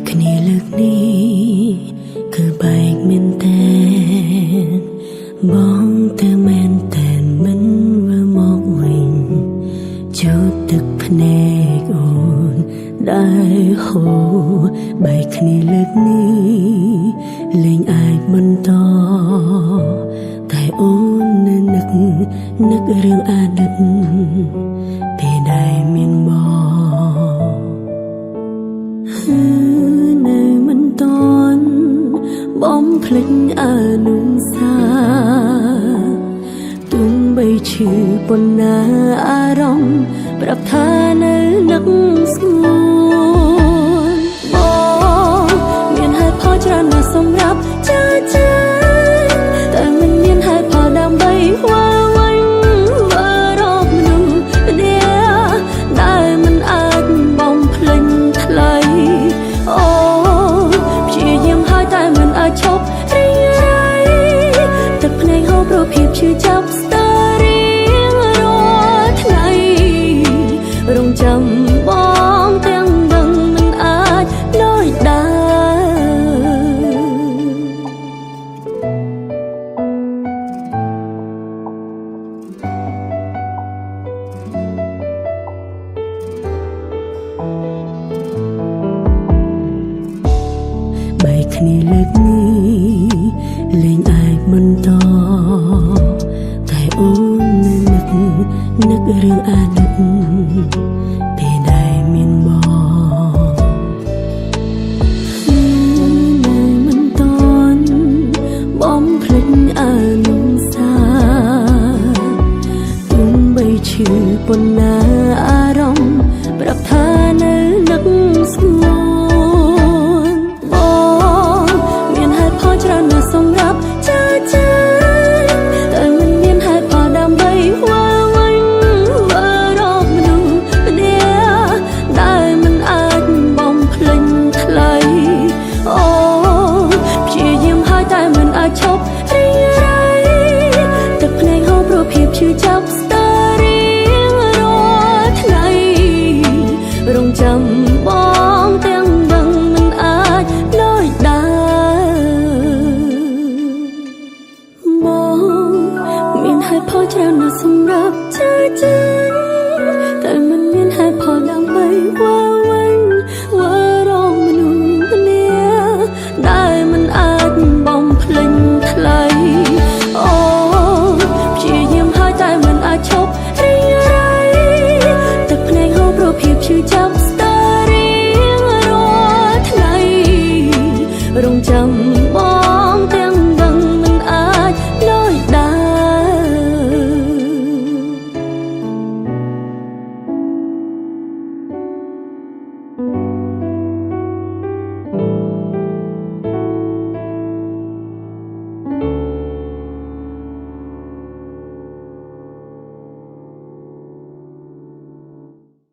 គ្នាលើកនេះគឺបែកមែនតែនបងទៅមែនតែនមិនវិលមកវិញចូលទឹកភ្នែកអូនដែលហូរបែកគ្នាលើកនេះលែងអាចបន្តតែអូននៅនឹករឿងអតីតពេលដែលមានបងនៅមិនតន់បំភ្លេចអនុសាទុំបីឈឺប៉ុណ្ណាអារម្មណ៍ប្រាប់ថានៅនឹកស្ងួនបងមានហេតុផលច្រើនណាស់សម្រាប់ចាតែមិនមានហេតុផលដើម្បីវល់វិញរកមនុស្សម្នាក់ដែលមិនអាចបំភ្លេចថ្លៃអូព្យាយាមហើយតែមិនអាចឈប់រីករាយទឹកភ្នែកហូរព្រោះភាពឈឺចាប់ស្ទើររៀងរាល់ថ្ងៃរងចាំបងទាំងដឹងមិនអាចដូចដែរបែកគ្នាលើកនេះលែងអាចបន្តតែអូននៅនឹករឿងអតីត